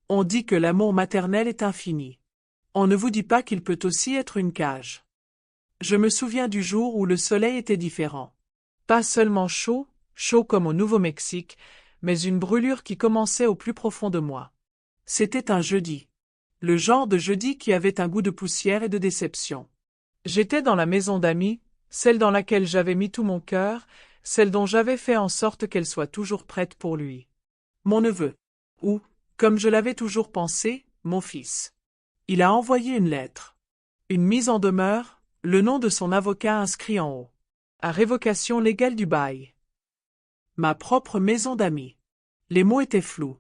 On dit que l'amour maternel est infini. On ne vous dit pas qu'il peut aussi être une cage. Je me souviens du jour où le soleil était différent. Pas seulement chaud, chaud comme au Nouveau-Mexique, mais une brûlure qui commençait au plus profond de moi. C'était un jeudi. Le genre de jeudi qui avait un goût de poussière et de déception. J'étais dans la maison d'amis, celle dans laquelle j'avais mis tout mon cœur, celle dont j'avais fait en sorte qu'elle soit toujours prête pour lui. Mon neveu. Ou, comme je l'avais toujours pensé, mon fils. Il a envoyé une lettre. Une mise en demeure, le nom de son avocat inscrit en haut. À révocation légale du bail. Ma propre maison d'amis. Les mots étaient flous.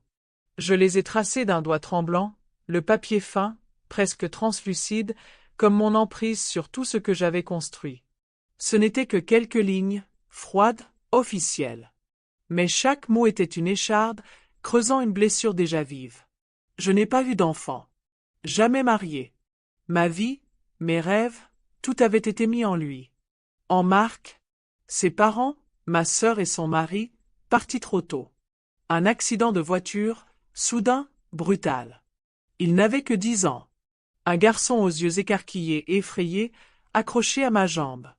Je les ai tracés d'un doigt tremblant, le papier fin, presque translucide, comme mon emprise sur tout ce que j'avais construit. Ce n'était que quelques lignes, froides, officielles. Mais chaque mot était une écharde, creusant une blessure déjà vive. Je n'ai pas eu d'enfant. Jamais marié. Ma vie, mes rêves, tout avait été mis en lui. En Marc, ses parents, ma sœur et son mari, partis trop tôt. Un accident de voiture, soudain, brutal. Il n'avait que 10 ans. Un garçon aux yeux écarquillés et effrayés, accroché à ma jambe.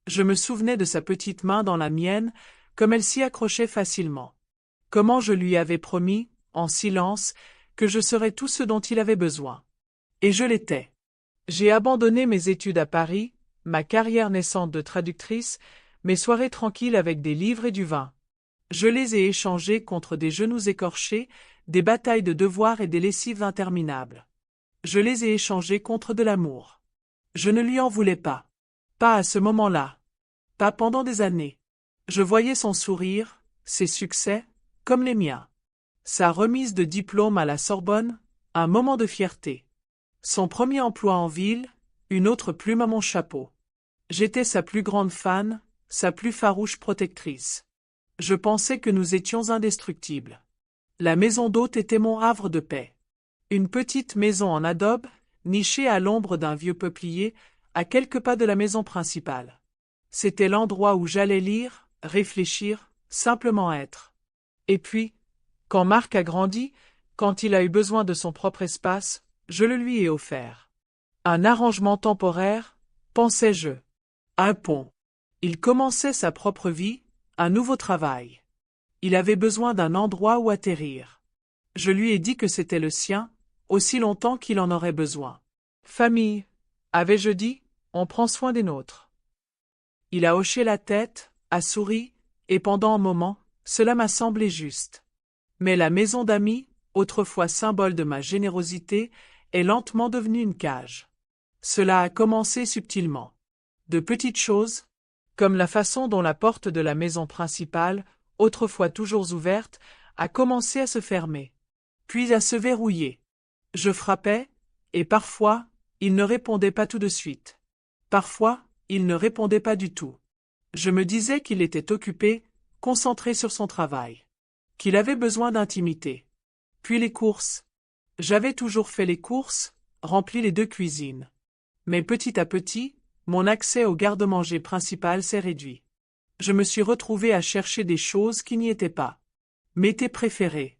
Je me souvenais de sa petite main dans la mienne, comme elle s'y accrochait facilement. Comment je lui avais promis, en silence, que je serais tout ce dont il avait besoin. Et je l'étais. J'ai abandonné mes études à Paris, ma carrière naissante de traductrice, mes soirées tranquilles avec des livres et du vin. Je les ai échangées contre des genoux écorchés, des batailles de devoirs et des lessives interminables. Je les ai échangées contre de l'amour. Je ne lui en voulais pas. Pas à ce moment-là. Pas pendant des années. Je voyais son sourire, ses succès, comme les miens. Sa remise de diplôme à la Sorbonne, un moment de fierté. Son premier emploi en ville, une autre plume à mon chapeau. J'étais sa plus grande fan, sa plus farouche protectrice. Je pensais que nous étions indestructibles. La maison d'hôte était mon havre de paix. Une petite maison en adobe, nichée à l'ombre d'un vieux peuplier, à quelques pas de la maison principale. C'était l'endroit où j'allais lire, réfléchir, simplement être. Et puis, quand Marc a grandi, quand il a eu besoin de son propre espace, je le lui ai offert. Un arrangement temporaire, pensais-je. Un pont. Il commençait sa propre vie, un nouveau travail. Il avait besoin d'un endroit où atterrir. Je lui ai dit que c'était le sien, aussi longtemps qu'il en aurait besoin. Famille, avais-je dit, on prend soin des nôtres. Il a hoché la tête, a souri, et pendant un moment, cela m'a semblé juste. Mais la maison d'amis, autrefois symbole de ma générosité, est lentement devenue une cage. Cela a commencé subtilement. De petites choses, comme la façon dont la porte de la maison principale, autrefois toujours ouverte, a commencé à se fermer, puis à se verrouiller. Je frappais, et parfois, il ne répondait pas tout de suite. Parfois, il ne répondait pas du tout. Je me disais qu'il était occupé, concentré sur son travail. Qu'il avait besoin d'intimité. Puis les courses. J'avais toujours fait les courses, rempli les 2 cuisines. Mais petit à petit, mon accès au garde-manger principal s'est réduit. Je me suis retrouvé à chercher des choses qui n'y étaient pas. Mes thés préférés.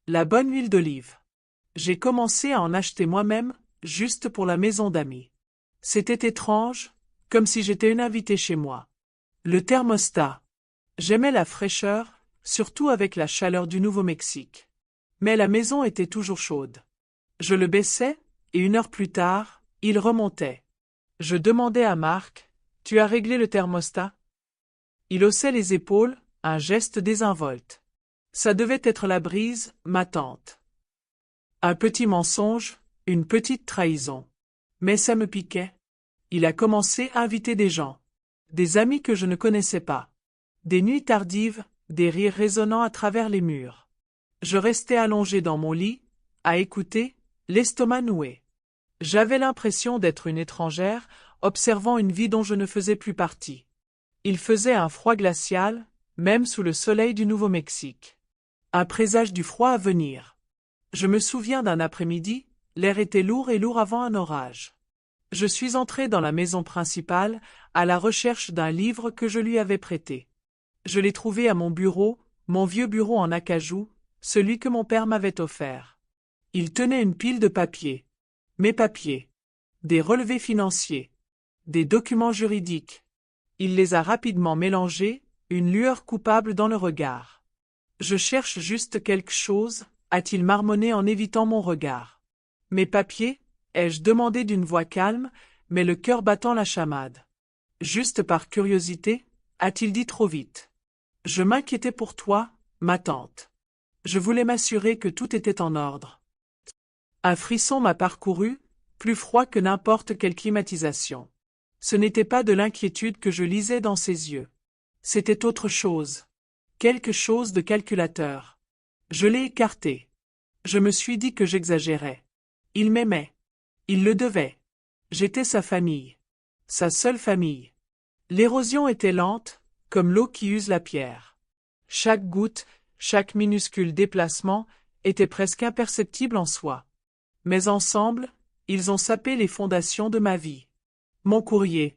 La bonne huile d'olive. J'ai commencé à en acheter moi-même, juste pour la maison d'amis. C'était étrange, comme si j'étais une invitée chez moi. Le thermostat. J'aimais la fraîcheur, surtout avec la chaleur du Nouveau-Mexique. Mais la maison était toujours chaude. Je le baissais, et 1 heure plus tard, il remontait. Je demandais à Marc, « Tu as réglé le thermostat ?» Il haussait les épaules, un geste désinvolte. Ça devait être la brise, ma tante. Un petit mensonge, une petite trahison. Mais ça me piquait. Il a commencé à inviter des gens. Des amis que je ne connaissais pas. Des nuits tardives, des rires résonnant à travers les murs. Je restais allongé dans mon lit, à écouter, l'estomac noué. J'avais l'impression d'être une étrangère, observant une vie dont je ne faisais plus partie. Il faisait un froid glacial, même sous le soleil du Nouveau-Mexique. Un présage du froid à venir. Je me souviens d'un après-midi, l'air était lourd et lourd avant un orage. Je suis entré dans la maison principale, à la recherche d'un livre que je lui avais prêté. Je l'ai trouvé à mon bureau, mon vieux bureau en acajou, celui que mon père m'avait offert. Il tenait une pile de papiers. Mes papiers. Des relevés financiers. Des documents juridiques. Il les a rapidement mélangés, une lueur coupable dans le regard. Je cherche juste quelque chose, a-t-il marmonné en évitant mon regard. Mes papiers, ai-je demandé d'une voix calme, mais le cœur battant la chamade. Juste par curiosité, a-t-il dit trop vite. Je m'inquiétais pour toi, ma tante. Je voulais m'assurer que tout était en ordre. Un frisson m'a parcouru, plus froid que n'importe quelle climatisation. Ce n'était pas de l'inquiétude que je lisais dans ses yeux. C'était autre chose. Quelque chose de calculateur. Je l'ai écarté. Je me suis dit que j'exagérais. Il m'aimait. Il le devait. J'étais sa famille. Sa seule famille. L'érosion était lente, comme l'eau qui use la pierre. Chaque goutte, chaque minuscule déplacement, était presque imperceptible en soi. Mais ensemble, ils ont sapé les fondations de ma vie. Mon courrier.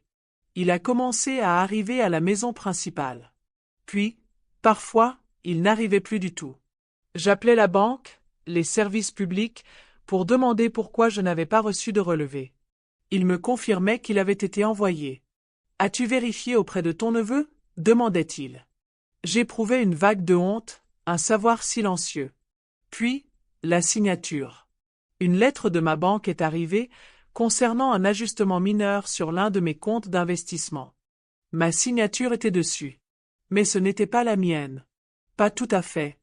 Il a commencé à arriver à la maison principale. Puis, parfois, il n'arrivait plus du tout. J'appelais la banque, les services publics, pour demander pourquoi je n'avais pas reçu de relevé. Ils me confirmaient qu'il avait été envoyé. « As-tu vérifié auprès de ton neveu ?» demandait-il. J'éprouvais une vague de honte, un savoir silencieux. Puis, la signature. Une lettre de ma banque est arrivée, concernant un ajustement mineur sur l'un de mes comptes d'investissement. Ma signature était dessus. Mais ce n'était pas la mienne. Pas tout à fait.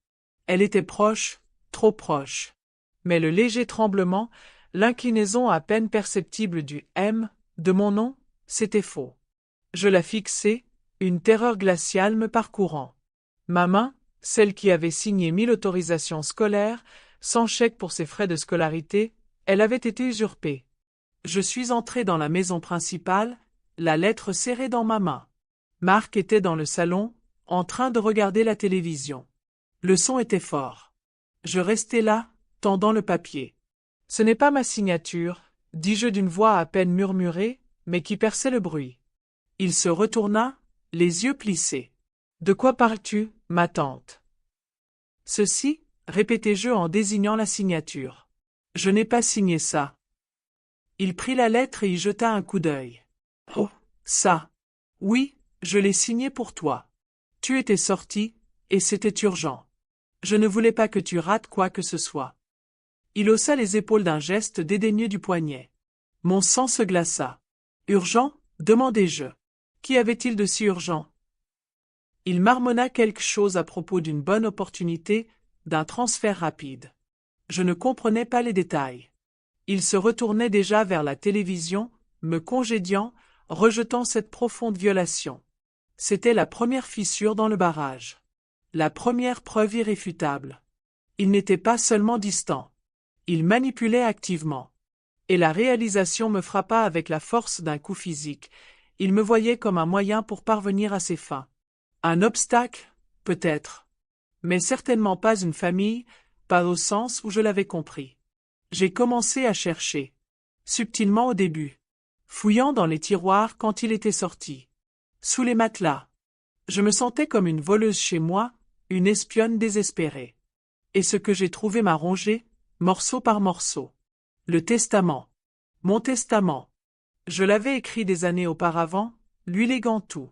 Elle était proche, trop proche. Mais le léger tremblement, l'inclinaison à peine perceptible du M de mon nom, c'était faux. Je la fixai, une terreur glaciale me parcourant. Ma main, celle qui avait signé 1000 autorisations scolaires, sans chèque pour ses frais de scolarité, elle avait été usurpée. Je suis entré dans la maison principale, la lettre serrée dans ma main. Marc était dans le salon, en train de regarder la télévision. Le son était fort. Je restai là, tendant le papier. Ce n'est pas ma signature, dis-je d'une voix à peine murmurée, mais qui perçait le bruit. Il se retourna, les yeux plissés. De quoi parles-tu, ma tante? Ceci, répétai-je en désignant la signature. Je n'ai pas signé ça. Il prit la lettre et y jeta un coup d'œil. Oh, ça. Oui, je l'ai signé pour toi. Tu étais sorti, et c'était urgent. Je ne voulais pas que tu rates quoi que ce soit. Il haussa les épaules d'un geste dédaigneux du poignet. Mon sang se glaça. Urgent? Demandai-je. Qu'y avait-il de si urgent? Il marmonna quelque chose à propos d'une bonne opportunité, d'un transfert rapide. Je ne comprenais pas les détails. Il se retournait déjà vers la télévision, me congédiant, rejetant cette profonde violation. C'était la première fissure dans le barrage. La première preuve irréfutable. Il n'était pas seulement distant. Il manipulait activement. Et la réalisation me frappa avec la force d'un coup physique. Il me voyait comme un moyen pour parvenir à ses fins. Un obstacle, peut-être. Mais certainement pas une famille, pas au sens où je l'avais compris. J'ai commencé à chercher. Subtilement au début. Fouillant dans les tiroirs quand il était sorti. Sous les matelas. Je me sentais comme une voleuse chez moi, une espionne désespérée. Et ce que j'ai trouvé m'a rongé, morceau par morceau. Le testament. Mon testament. Je l'avais écrit des années auparavant, lui léguant tout.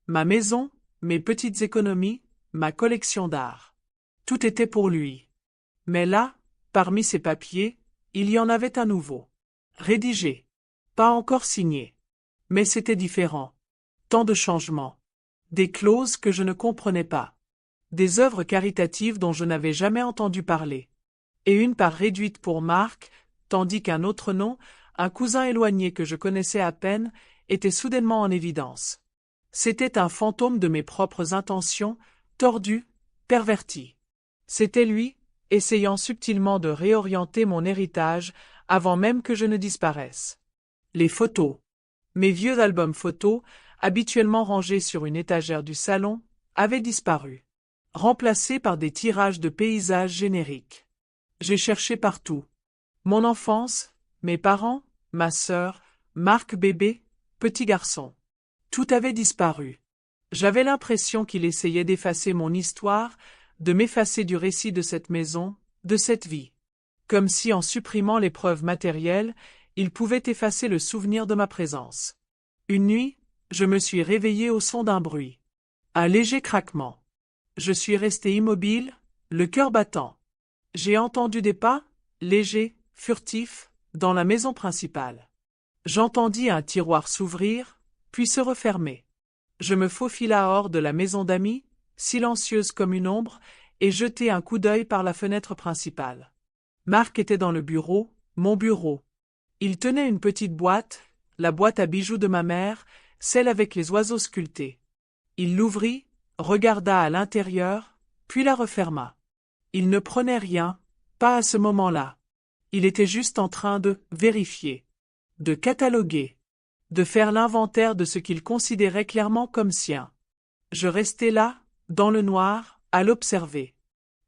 Ma maison, mes petites économies, ma collection d'art. Tout était pour lui. Mais là, parmi ces papiers, il y en avait un nouveau. Rédigé. Pas encore signé. Mais c'était différent. Tant de changements. Des clauses que je ne comprenais pas. Des œuvres caritatives dont je n'avais jamais entendu parler. Et une part réduite pour Marc, tandis qu'un autre nom, un cousin éloigné que je connaissais à peine, était soudainement en évidence. C'était un fantôme de mes propres intentions, tordu, perverti. C'était lui, essayant subtilement de réorienter mon héritage avant même que je ne disparaisse. Les photos. Mes vieux albums photos, habituellement rangés sur une étagère du salon, avaient disparu, remplacés par des tirages de paysages génériques. J'ai cherché partout. Mon enfance, mes parents, ma sœur, Marc bébé, petit garçon. Tout avait disparu. J'avais l'impression qu'il essayait d'effacer mon histoire, de m'effacer du récit de cette maison, de cette vie. comme si en supprimant les preuves matérielles, il pouvait effacer le souvenir de ma présence. Une nuit, je me suis réveillé au son d'un bruit. Un léger craquement. Je suis resté immobile, le cœur battant. J'ai entendu des pas, légers, furtifs, dans la maison principale. J'entendis un tiroir s'ouvrir, puis se refermer. Je me faufila hors de la maison d'amis, silencieuse comme une ombre, et jetai un coup d'œil par la fenêtre principale. Marc était dans le bureau, mon bureau. Il tenait une petite boîte, la boîte à bijoux de ma mère, celle avec les oiseaux sculptés. Il l'ouvrit, regarda à l'intérieur, puis la referma. Il ne prenait rien, pas à ce moment-là. Il était juste en train de vérifier, de cataloguer, de faire l'inventaire de ce qu'il considérait clairement comme sien. Je restais là, dans le noir, à l'observer.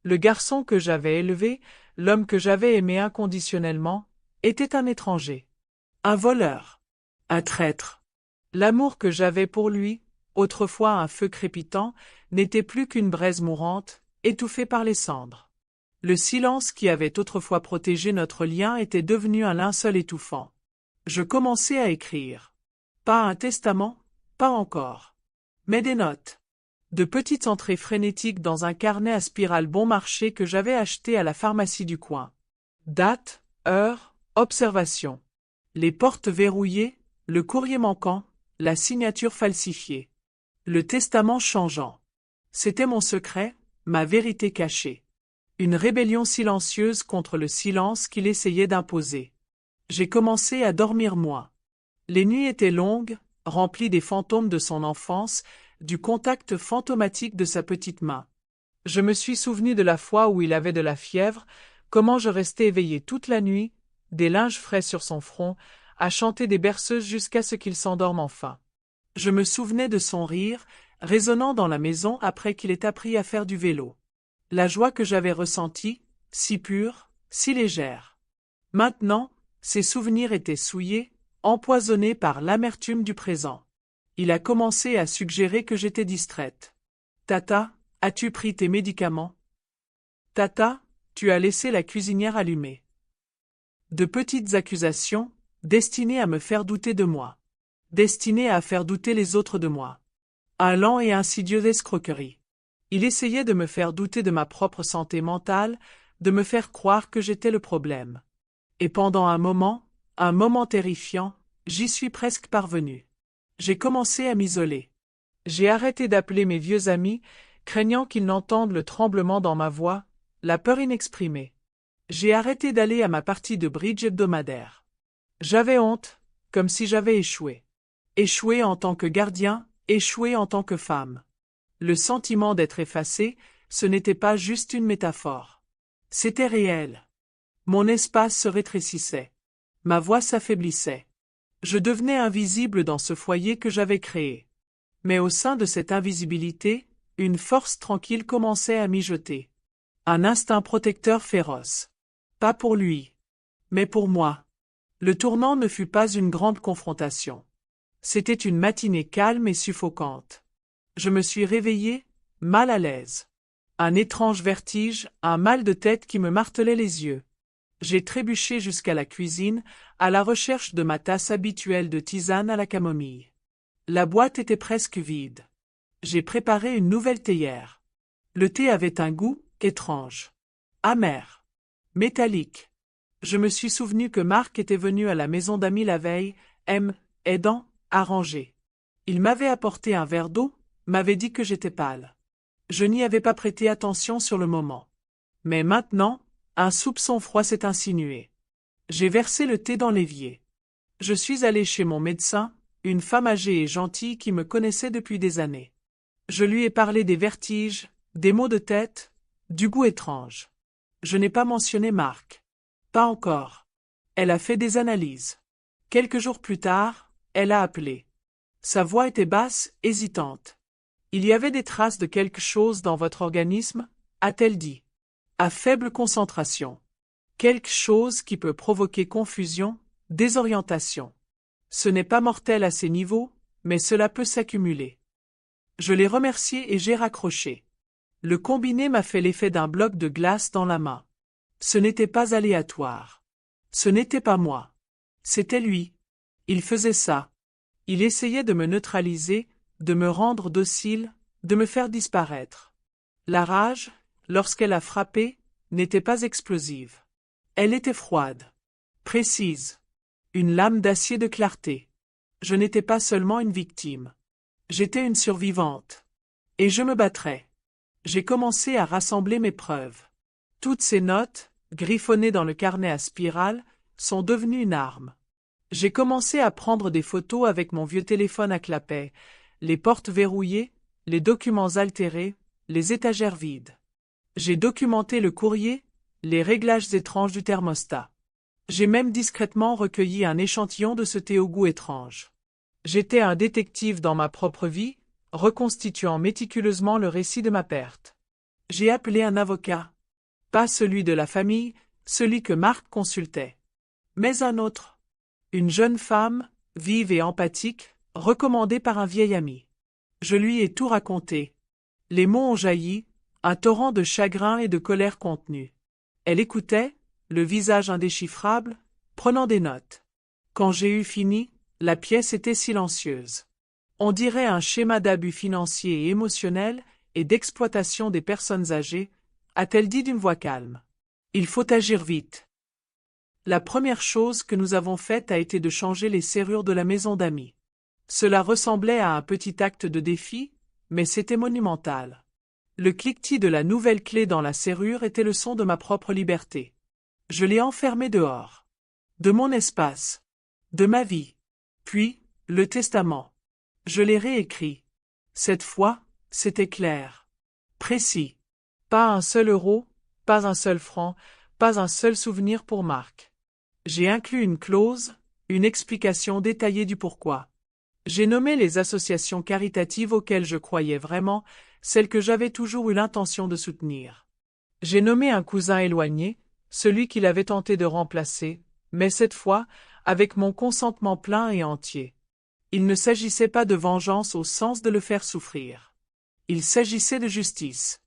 Le garçon que j'avais élevé, l'homme que j'avais aimé inconditionnellement, était un étranger. Un voleur. Un traître. L'amour que j'avais pour lui, autrefois un feu crépitant, n'était plus qu'une braise mourante, étouffée par les cendres. Le silence qui avait autrefois protégé notre lien était devenu un linceul étouffant. Je commençai à écrire. Pas un testament, pas encore. Mais des notes. De petites entrées frénétiques dans un carnet à spirale bon marché que j'avais acheté à la pharmacie du coin. Date, heure, observation. Les portes verrouillées, le courrier manquant, la signature falsifiée. Le testament changeant. C'était mon secret, ma vérité cachée. Une rébellion silencieuse contre le silence qu'il essayait d'imposer. J'ai commencé à dormir moins. Les nuits étaient longues, remplies des fantômes de son enfance, du contact fantomatique de sa petite main. Je me suis souvenu de la fois où il avait de la fièvre, comment je restais éveillé toute la nuit, des linges frais sur son front, à chanter des berceuses jusqu'à ce qu'il s'endorme enfin. Je me souvenais de son rire, résonnant dans la maison après qu'il ait appris à faire du vélo. La joie que j'avais ressentie, si pure, si légère. Maintenant, ses souvenirs étaient souillés, empoisonnés par l'amertume du présent. Il a commencé à suggérer que j'étais distraite. Tata, as-tu pris tes médicaments? Tata, tu as laissé la cuisinière allumée. De petites accusations, destinées à me faire douter de moi. Destinées à faire douter les autres de moi. Un lent et insidieux escroquerie. Il essayait de me faire douter de ma propre santé mentale, de me faire croire que j'étais le problème. Et pendant un moment terrifiant, j'y suis presque parvenu. J'ai commencé à m'isoler. J'ai arrêté d'appeler mes vieux amis, craignant qu'ils n'entendent le tremblement dans ma voix, la peur inexprimée. J'ai arrêté d'aller à ma partie de bridge hebdomadaire. J'avais honte, comme si j'avais échoué. Échoué en tant que gardien, échoué en tant que femme. Le sentiment d'être effacé, ce n'était pas juste une métaphore. C'était réel. Mon espace se rétrécissait. Ma voix s'affaiblissait. Je devenais invisible dans ce foyer que j'avais créé. Mais au sein de cette invisibilité, une force tranquille commençait à mijoter. Un instinct protecteur féroce. Pas pour lui, mais pour moi. Le tournant ne fut pas une grande confrontation. C'était une matinée calme et suffocante. Je me suis réveillé, mal à l'aise. Un étrange vertige, un mal de tête qui me martelait les yeux. J'ai trébuché jusqu'à la cuisine, à la recherche de ma tasse habituelle de tisane à la camomille. La boîte était presque vide. J'ai préparé une nouvelle théière. Le thé avait un goût étrange. Amer. Métallique. Je me suis souvenu que Marc était venu à la maison d'amis la veille, aidant, à ranger. Il m'avait apporté un verre d'eau, m'avait dit que j'étais pâle. Je n'y avais pas prêté attention sur le moment. Mais maintenant, un soupçon froid s'est insinué. J'ai versé le thé dans l'évier. Je suis allé chez mon médecin, une femme âgée et gentille qui me connaissait depuis des années. Je lui ai parlé des vertiges, des maux de tête, du goût étrange. Je n'ai pas mentionné Marc. Pas encore. Elle a fait des analyses. Quelques jours plus tard, elle a appelé. Sa voix était basse, hésitante. Il y avait des traces de quelque chose dans votre organisme, a-t-elle dit. À faible concentration. Quelque chose qui peut provoquer confusion, désorientation. Ce n'est pas mortel à ces niveaux, mais cela peut s'accumuler. Je l'ai remercié et j'ai raccroché. Le combiné m'a fait l'effet d'un bloc de glace dans la main. Ce n'était pas aléatoire. Ce n'était pas moi. C'était lui. Il faisait ça. Il essayait de me neutraliser, de me rendre docile, de me faire disparaître. La rage, lorsqu'elle a frappé, n'était pas explosive. Elle était froide. Précise. Une lame d'acier de clarté. Je n'étais pas seulement une victime. J'étais une survivante. Et je me battrais. J'ai commencé à rassembler mes preuves. Toutes ces notes, griffonnées dans le carnet à spirale, sont devenues une arme. J'ai commencé à prendre des photos avec mon vieux téléphone à clapet, les portes verrouillées, les documents altérés, les étagères vides. J'ai documenté le courrier, les réglages étranges du thermostat. J'ai même discrètement recueilli un échantillon de ce thé au goût étrange. J'étais un détective dans ma propre vie, reconstituant méticuleusement le récit de ma perte. J'ai appelé un avocat. Pas celui de la famille, celui que Marc consultait. Mais un autre. Une jeune femme, vive et empathique, recommandée par un vieil ami. Je lui ai tout raconté. Les mots ont jailli, un torrent de chagrin et de colère contenue. Elle écoutait, le visage indéchiffrable, prenant des notes. Quand j'ai eu fini, la pièce était silencieuse. On dirait un schéma d'abus financier et émotionnel et d'exploitation des personnes âgées, a-t-elle dit d'une voix calme. Il faut agir vite. La première chose que nous avons faite a été de changer les serrures de la maison d'amis. Cela ressemblait à un petit acte de défi, mais c'était monumental. Le cliquetis de la nouvelle clé dans la serrure était le son de ma propre liberté. Je l'ai enfermé dehors. De mon espace. De ma vie. Puis, le testament. Je l'ai réécrit. Cette fois, c'était clair. Précis. Pas un seul euro, pas un seul franc, pas un seul souvenir pour Marc. J'ai inclus une clause, une explication détaillée du pourquoi. J'ai nommé les associations caritatives auxquelles je croyais vraiment, celles que j'avais toujours eu l'intention de soutenir. J'ai nommé un cousin éloigné, celui qu'il avait tenté de remplacer, mais cette fois, avec mon consentement plein et entier. Il ne s'agissait pas de vengeance au sens de le faire souffrir. Il s'agissait de justice.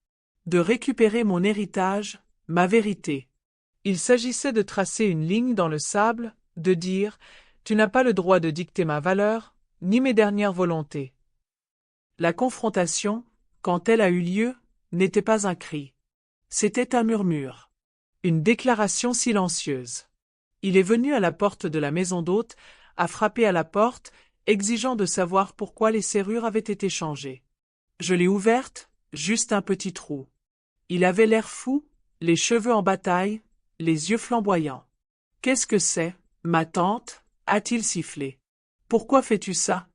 De récupérer mon héritage, ma vérité. Il s'agissait de tracer une ligne dans le sable, de dire « Tu n'as pas le droit de dicter ma valeur, ni mes dernières volontés. » La confrontation, quand elle a eu lieu, n'était pas un cri. C'était un murmure. Une déclaration silencieuse. Il est venu à la porte de la maison d'hôte, a frappé à la porte, exigeant de savoir pourquoi les serrures avaient été changées. Je l'ai ouverte, juste un petit trou. Il avait l'air fou, les cheveux en bataille, les yeux flamboyants. « Qu'est-ce que c'est, ma tante » a-t-il sifflé. « Pourquoi fais-tu ça » ?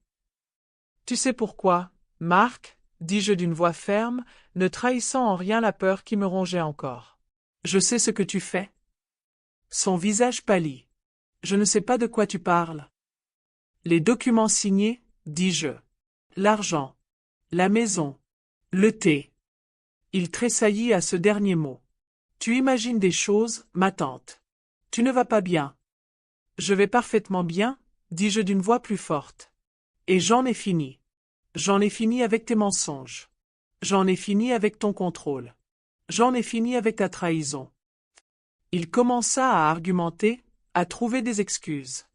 « Tu sais pourquoi, Marc, dis-je d'une voix ferme, ne trahissant en rien la peur qui me rongeait encore. Je sais ce que tu fais. Son visage pâlit. Je ne sais pas de quoi tu parles. Les documents signés, dis-je. L'argent. La maison. Le thé. Il tressaillit à ce dernier mot. Tu imagines des choses, ma tante. Tu ne vas pas bien. Je vais parfaitement bien, dis-je d'une voix plus forte. Et j'en ai fini. J'en ai fini avec tes mensonges. J'en ai fini avec ton contrôle. J'en ai fini avec ta trahison. Il commença à argumenter, à trouver des excuses.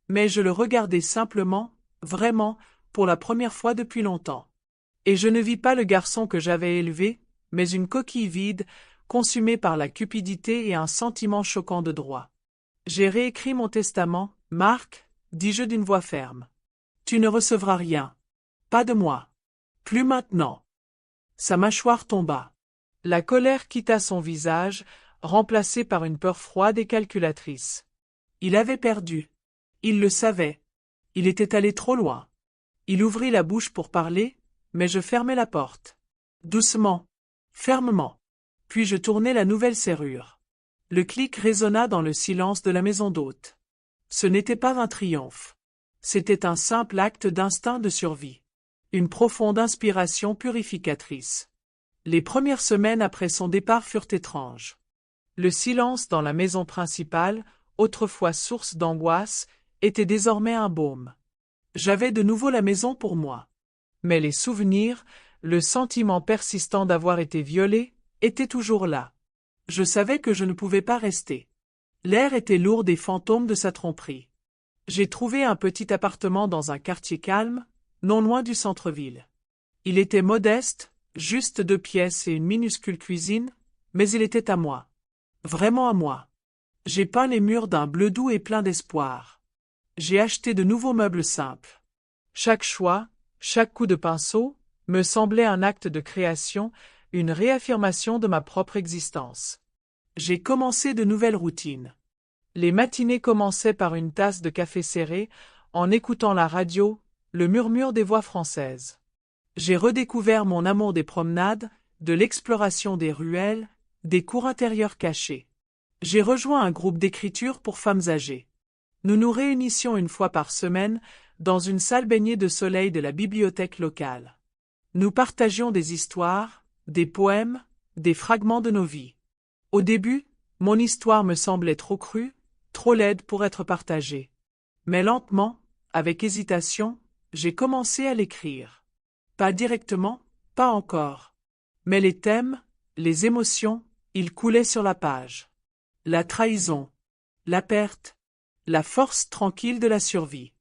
Mais je le regardais simplement, vraiment, pour la première fois depuis longtemps. Et je ne vis pas le garçon que j'avais élevé, mais une coquille vide, consumée par la cupidité et un sentiment choquant de droit. J'ai réécrit mon testament, Marc, dis-je d'une voix ferme. Tu ne recevras rien. Pas de moi. Plus maintenant. Sa mâchoire tomba. La colère quitta son visage, remplacée par une peur froide et calculatrice. Il avait perdu. Il le savait. Il était allé trop loin. Il ouvrit la bouche pour parler, mais je fermai la porte. Doucement. Fermement. Puis je tournai la nouvelle serrure. Le clic résonna dans le silence de la maison d'hôte. Ce n'était pas un triomphe. C'était un simple acte d'instinct de survie. Une profonde inspiration purificatrice. Les premières semaines après son départ furent étranges. Le silence dans la maison principale, autrefois source d'angoisse, était désormais un baume. J'avais de nouveau la maison pour moi. Mais les souvenirs, le sentiment persistant d'avoir été violé, étaient toujours là. Je savais que je ne pouvais pas rester. L'air était lourd des fantômes de sa tromperie. J'ai trouvé un petit appartement dans un quartier calme, non loin du centre-ville. Il était modeste, juste 2 pièces et une minuscule cuisine, mais il était à moi. Vraiment à moi. J'ai peint les murs d'un bleu doux et plein d'espoir. J'ai acheté de nouveaux meubles simples. Chaque choix, chaque coup de pinceau, me semblait un acte de création, une réaffirmation de ma propre existence. J'ai commencé de nouvelles routines. Les matinées commençaient par une tasse de café serré, en écoutant la radio, le murmure des voix françaises. J'ai redécouvert mon amour des promenades, de l'exploration des ruelles, des cours intérieurs cachés. J'ai rejoint un groupe d'écriture pour femmes âgées. Nous nous réunissions une fois par semaine dans une salle baignée de soleil de la bibliothèque locale. Nous partagions des histoires, des poèmes, des fragments de nos vies. Au début, mon histoire me semblait trop crue, trop laide pour être partagée. Mais lentement, avec hésitation, j'ai commencé à l'écrire. Pas directement, pas encore. Mais les thèmes, les émotions, ils coulaient sur la page. La trahison, la perte, la force tranquille de la survie.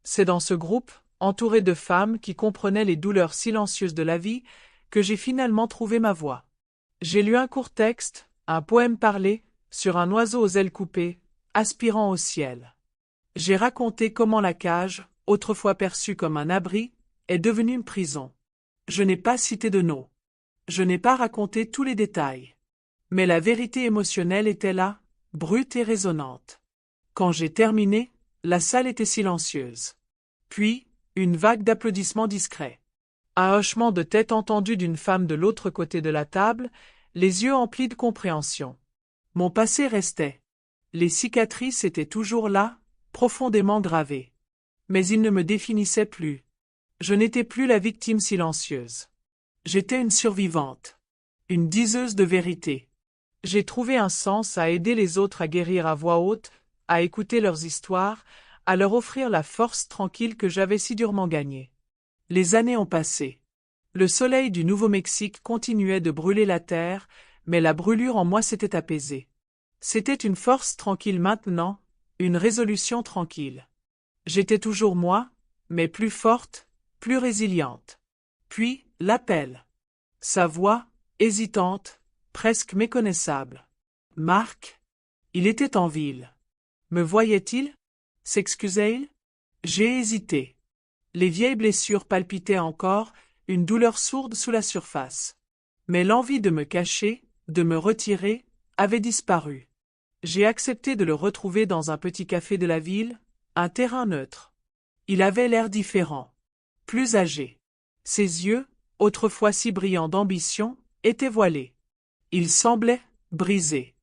C'est dans ce groupe, entouré de femmes qui comprenaient les douleurs silencieuses de la vie, que j'ai finalement trouvé ma voix. J'ai lu un court texte, un poème parlé, sur un oiseau aux ailes coupées, aspirant au ciel. J'ai raconté comment la cage, autrefois perçue comme un abri, est devenue une prison. Je n'ai pas cité de nom. Je n'ai pas raconté tous les détails. Mais la vérité émotionnelle était là, brute et résonnante. Quand j'ai terminé, la salle était silencieuse. Puis, une vague d'applaudissements discrets. Un hochement de tête entendu d'une femme de l'autre côté de la table, les yeux emplis de compréhension. Mon passé restait. Les cicatrices étaient toujours là, profondément gravées. Mais ils ne me définissaient plus. Je n'étais plus la victime silencieuse. J'étais une survivante. Une diseuse de vérité. J'ai trouvé un sens à aider les autres à guérir à voix haute, à écouter leurs histoires, à leur offrir la force tranquille que j'avais si durement gagnée. Les années ont passé. Le soleil du Nouveau-Mexique continuait de brûler la terre, mais la brûlure en moi s'était apaisée. C'était une force tranquille maintenant, une résolution tranquille. J'étais toujours moi, mais plus forte, plus résiliente. Puis, l'appel. Sa voix, hésitante, presque méconnaissable. Marc. Il était en ville. Me voyait-il? S'excusait-il? J'ai hésité. Les vieilles blessures palpitaient encore, une douleur sourde sous la surface. Mais l'envie de me cacher, de me retirer, avait disparu. J'ai accepté de le retrouver dans un petit café de la ville, un terrain neutre. Il avait l'air différent. Plus âgé. Ses yeux, autrefois si brillants d'ambition, étaient voilés. Il semblait brisé.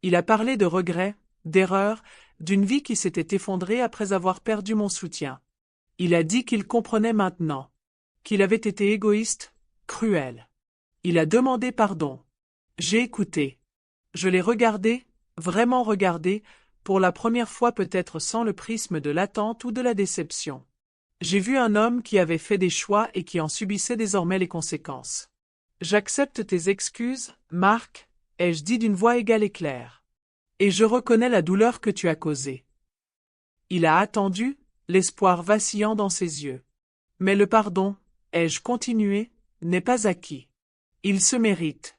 Il a parlé de regrets, d'erreurs, d'une vie qui s'était effondrée après avoir perdu mon soutien. Il a dit qu'il comprenait maintenant. Qu'il avait été égoïste, cruel. Il a demandé pardon. J'ai écouté. Je l'ai regardé, vraiment regardé, pour la première fois peut-être sans le prisme de l'attente ou de la déception. J'ai vu un homme qui avait fait des choix et qui en subissait désormais les conséquences. J'accepte tes excuses, Marc, ai-je dit d'une voix égale et claire. Et je reconnais la douleur que tu as causée. Il a attendu, l'espoir vacillant dans ses yeux. Mais le pardon, ai-je continué, n'est pas acquis. Il se mérite.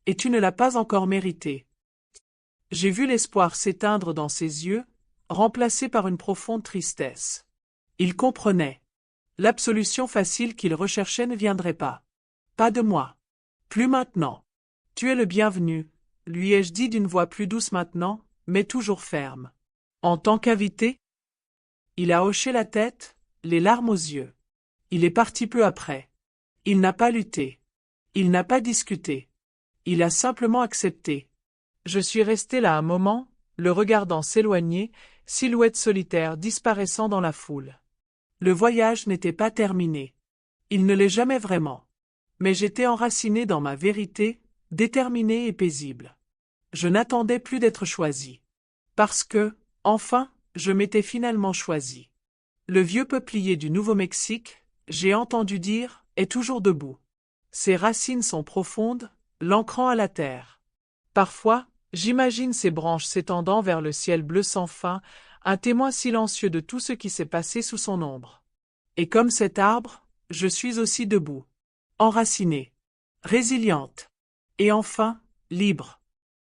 Et tu ne l'as pas encore mérité. J'ai vu l'espoir s'éteindre dans ses yeux, remplacé par une profonde tristesse. Il comprenait. L'absolution facile qu'il recherchait ne viendrait pas. Pas de moi. Plus maintenant. Tu es le bienvenu, lui ai-je dit d'une voix plus douce maintenant, mais toujours ferme. En tant qu'invité? Il a hoché la tête, les larmes aux yeux. Il est parti peu après. Il n'a pas lutté. Il n'a pas discuté. Il a simplement accepté. Je suis resté là un moment, le regardant s'éloigner, silhouette solitaire disparaissant dans la foule. Le voyage n'était pas terminé. Il ne l'est jamais vraiment. Mais j'étais enraciné dans ma vérité, déterminé et paisible. Je n'attendais plus d'être choisi. Parce que, enfin, je m'étais finalement choisi. Le vieux peuplier du Nouveau-Mexique, j'ai entendu dire, est toujours debout. Ses racines sont profondes, l'ancrant à la terre. Parfois, j'imagine ces branches s'étendant vers le ciel bleu sans fin, un témoin silencieux de tout ce qui s'est passé sous son ombre. Et comme cet arbre, je suis aussi debout, enracinée, résiliente, et enfin, libre.